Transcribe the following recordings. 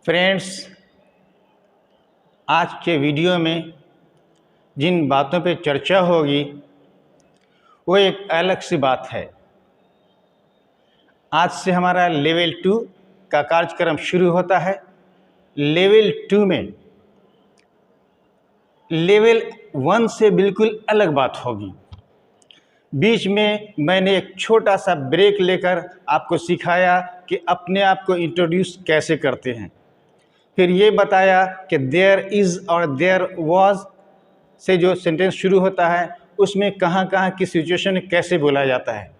Friends, आज के video में जिन बातों पे चर्चा होगी वो एक अलग सी बात है। आज से हमारा लेवल 2 का कार्यक्रम शुरू होता है। लेवल 2 में लेवल 1 से बिल्कुल अलग बात होगी। बीच में मैंने एक छोटा सा ब्रेक लेकर आपको सिखाया कि अपने आप को इंट्रोड्यूस कैसे करते हैं। फिर ये बताया कि देयर इज़ और देयर वाज से जो सेंटेंस शुरू होता है उसमें कहाँ कहाँ की सिचुएशन में कैसे बोला जाता है।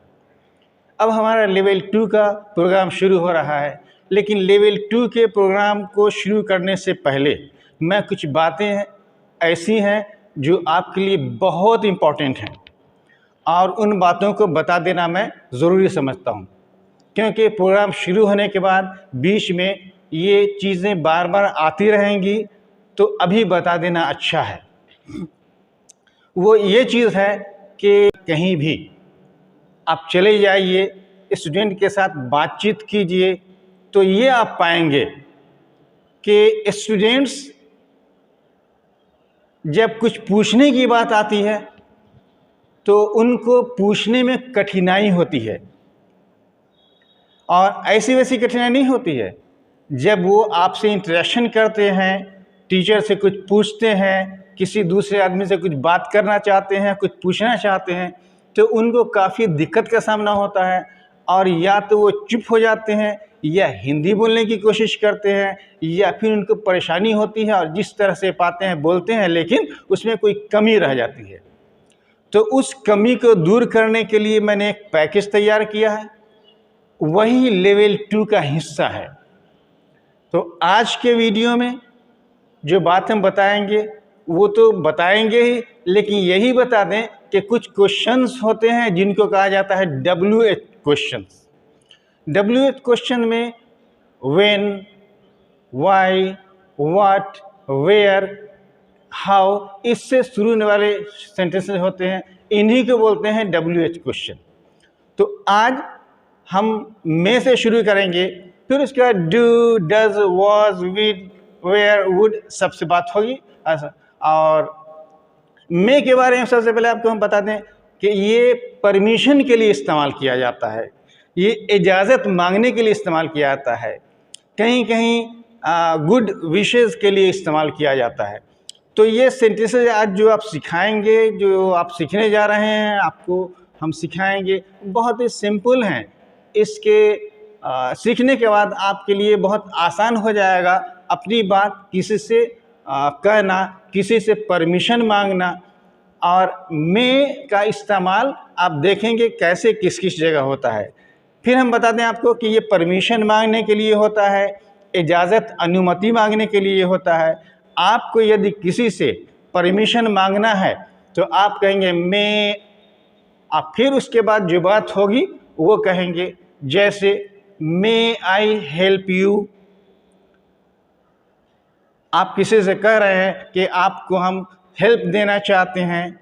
अब हमारा लेवल 2 का प्रोग्राम शुरू हो रहा है, लेकिन लेवल 2 के प्रोग्राम को शुरू करने से पहले मैं कुछ बातें ऐसी हैं जो आपके लिए बहुत इम्पॉर्टेंट हैं और उन बातों को बता देना मैं ज़रूरी समझता हूँ, क्योंकि प्रोग्राम शुरू होने के बाद बीच में ये चीज़ें बार बार आती रहेंगी, तो अभी बता देना अच्छा है। वो ये चीज़ है कि कहीं भी आप चले जाइए, स्टूडेंट के साथ बातचीत कीजिए, तो ये आप पाएंगे कि स्टूडेंट्स जब कुछ पूछने की बात आती है तो उनको पूछने में कठिनाई होती है, और ऐसी वैसी कठिनाई नहीं होती है। जब वो आपसे इंटरेक्शन करते हैं, टीचर से कुछ पूछते हैं, किसी दूसरे आदमी से कुछ बात करना चाहते हैं, कुछ पूछना चाहते हैं, तो उनको काफ़ी दिक्कत का सामना होता है। और या तो वो चुप हो जाते हैं, या हिंदी बोलने की कोशिश करते हैं, या फिर उनको परेशानी होती है और जिस तरह से पाते हैं बोलते हैं, लेकिन उसमें कोई कमी रह जाती है। तो उस कमी को दूर करने के लिए मैंने एक पैकेज तैयार किया है, वही लेवल 2 का हिस्सा है। तो आज के वीडियो में जो बात हम बताएंगे वो तो बताएंगे ही, लेकिन यही बता दें कि कुछ क्वेश्चंस होते हैं जिनको कहा जाता है WH क्वेश्चंस। WH क्वेश्चन में when, why, what, where, how, इससे शुरू होने वाले सेंटेंसेस होते हैं, इन्हीं को बोलते हैं WH क्वेश्चन। तो आज हम में से शुरू करेंगे, फिर उसके बाद do, does, was, with, were, would सबसे बात होगी। और में के बारे में सबसे पहले आपको हम बता दें कि ये परमिशन के लिए इस्तेमाल किया जाता है, ये इजाज़त मांगने के लिए इस्तेमाल किया जाता है, कहीं कहीं गुड विशेस के लिए इस्तेमाल किया जाता है। तो ये सेंटेंसेस आज जो आप सिखाएंगे, जो आप सीखने जा रहे हैं, आपको हम सिखाएंगे, बहुत ही सिंपल हैं। इसके सीखने के बाद आपके लिए बहुत आसान हो जाएगा अपनी बात किसी से कहना, किसी से परमिशन मांगना। और मैं का इस्तेमाल आप देखेंगे कैसे किस किस जगह होता है। फिर हम बता दें आपको कि ये परमिशन मांगने के लिए होता है, इजाज़त, अनुमति मांगने के लिए होता है। आपको यदि किसी से परमिशन मांगना है तो आप कहेंगे मैं, आप फिर उसके बाद जो बात होगी वो कहेंगे, जैसे मे आई हेल्प यू। आप किसी से कह रहे हैं कि आपको हम हेल्प देना चाहते हैं,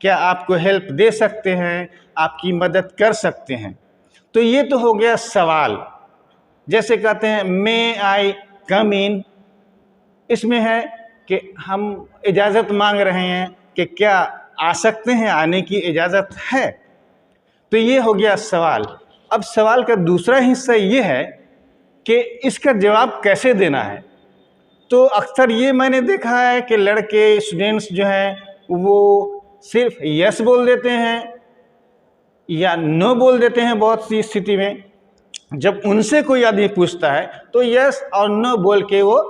क्या आपको हेल्प दे सकते हैं, आपकी मदद कर सकते हैं। तो ये तो हो गया सवाल। जैसे कहते हैं मे आई कम इन, इसमें है कि हम इजाज़त मांग रहे हैं कि क्या आ सकते हैं, आने की इजाज़त है। तो ये हो गया सवाल। अब सवाल का दूसरा हिस्सा ये है कि इसका जवाब कैसे देना है। तो अक्सर ये मैंने देखा है कि लड़के, स्टूडेंट्स जो हैं वो सिर्फ यस बोल देते हैं या नो बोल देते हैं। बहुत सी स्थिति में जब उनसे कोई आदमी पूछता है तो यस और नो बोल के वो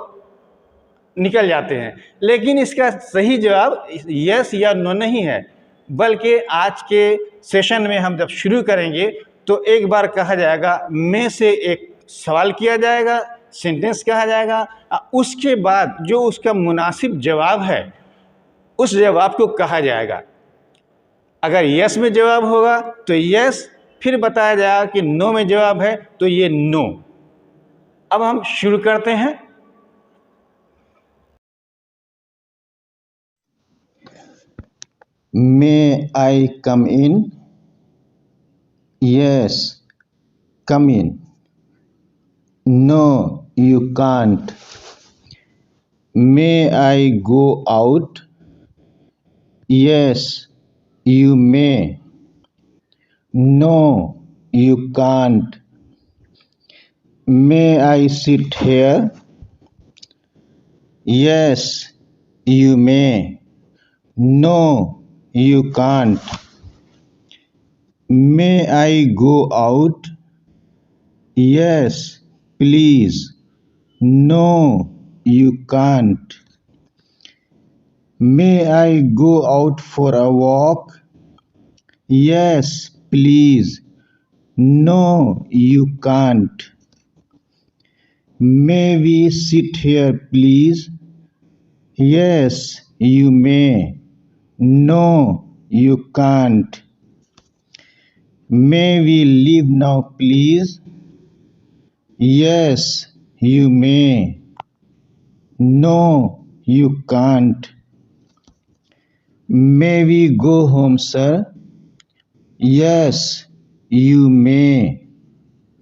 निकल जाते हैं, लेकिन इसका सही जवाब यस या नो नहीं है, बल्कि आज के सेशन में हम जब शुरू करेंगे तो एक बार कहा जाएगा, में से एक सवाल किया जाएगा, सेंटेंस कहा जाएगा, उसके बाद जो उसका मुनासिब जवाब है उस जवाब को कहा जाएगा। अगर यस में जवाब होगा तो यस, फिर बताया जाएगा कि नो में जवाब है तो ये नो। अब हम शुरू करते हैं। May I come in? Yes, come in. No, you can't. May I go out? Yes, you may. No, you can't. May I sit here? Yes, you may. No, you can't. May I go out? Yes, please. No, you can't. May I go out for a walk? Yes, please. No, you can't. May we sit here, please? Yes, you may. No, you can't. May we leave now, please? Yes, you may. No, you can't. May we go home, sir? Yes, you may.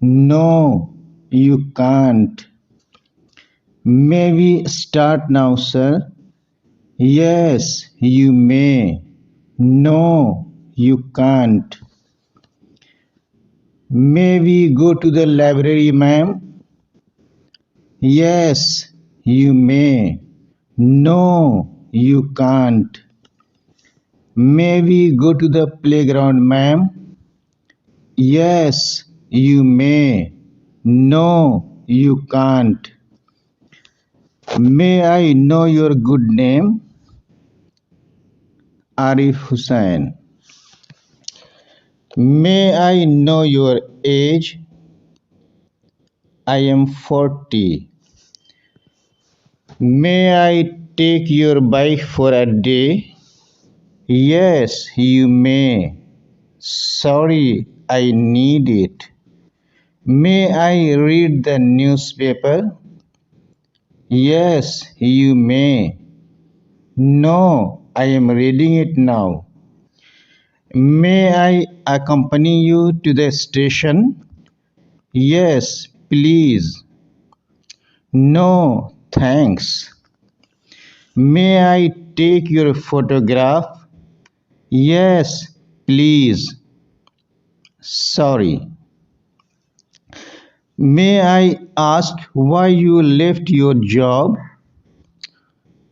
No, you can't. May we start now, sir? Yes, you may. No, you can't. May we go to the library, ma'am? Yes, you may. No, you can't. May we go to the playground, ma'am? Yes, you may. No, you can't. May I know your good name? Arif Hussain. May I know your age? I am 40. May I take your bike for a day? Yes, you may. Sorry, I need it. May I read the newspaper? Yes, you may. No, I am reading it now. May I accompany you to the station? Yes, please. No, thanks. May I take your photograph? Yes, please. Sorry. May I ask why you left your job?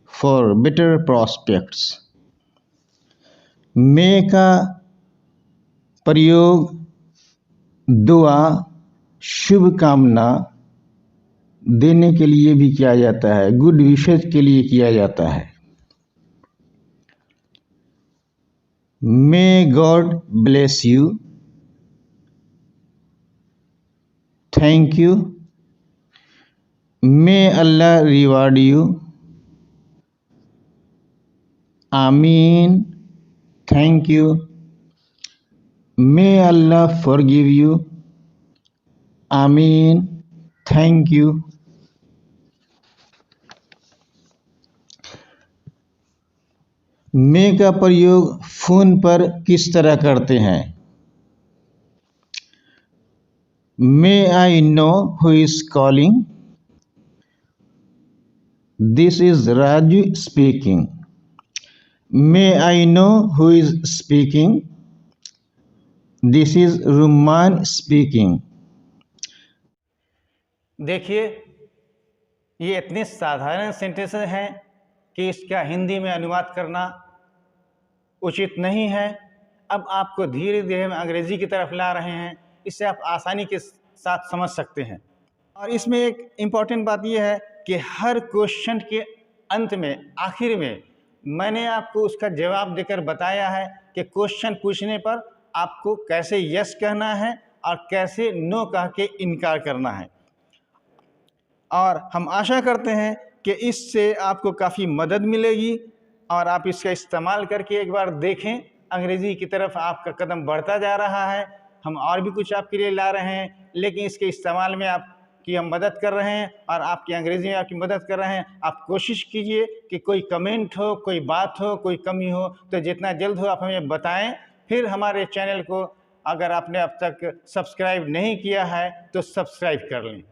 For better prospects. May का प्रयोग दुआ शुभकामना देने के लिए भी किया जाता है, गुड विशेष के लिए किया जाता है। May God bless you. Thank you. May Allah reward you. Ameen. Thank you. May Allah forgive you. Ameen. Thank you. मे का प्रयोग फोन पर किस तरह करते हैं? May I know who is calling? This is Raju speaking. May I know who is speaking? This is Ruman speaking. देखिए, ये इतने साधारण सेंटेंस हैं कि इसका हिंदी में अनुवाद करना उचित नहीं है. अब आपको धीरे धीरे हम अंग्रेजी की तरफ ला रहे हैं, इससे आप आसानी के साथ समझ सकते हैं. और इसमें एक इम्पॉर्टेंट बात यह है कि हर क्वेश्चन के अंत में, आखिर में मैंने आपको उसका जवाब देकर बताया है कि क्वेश्चन पूछने पर आपको कैसे यस कहना है और कैसे नो कह के इनकार करना है. और हम आशा करते हैं कि इससे आपको काफ़ी मदद मिलेगी और आप इसका इस्तेमाल करके एक बार देखें. अंग्रेज़ी की तरफ आपका कदम बढ़ता जा रहा है. हम और भी कुछ आपके लिए ला रहे हैं, लेकिन इसके इस्तेमाल में आपकी हम मदद कर रहे हैं और आपकी अंग्रेज़ी में आपकी मदद कर रहे हैं. आप कोशिश कीजिए कि कोई कमेंट हो, कोई बात हो, कोई कमी हो तो जितना जल्द हो आप हमें बताएं. फिर हमारे चैनल को अगर आपने अब तक सब्सक्राइब नहीं किया है तो सब्सक्राइब कर लें.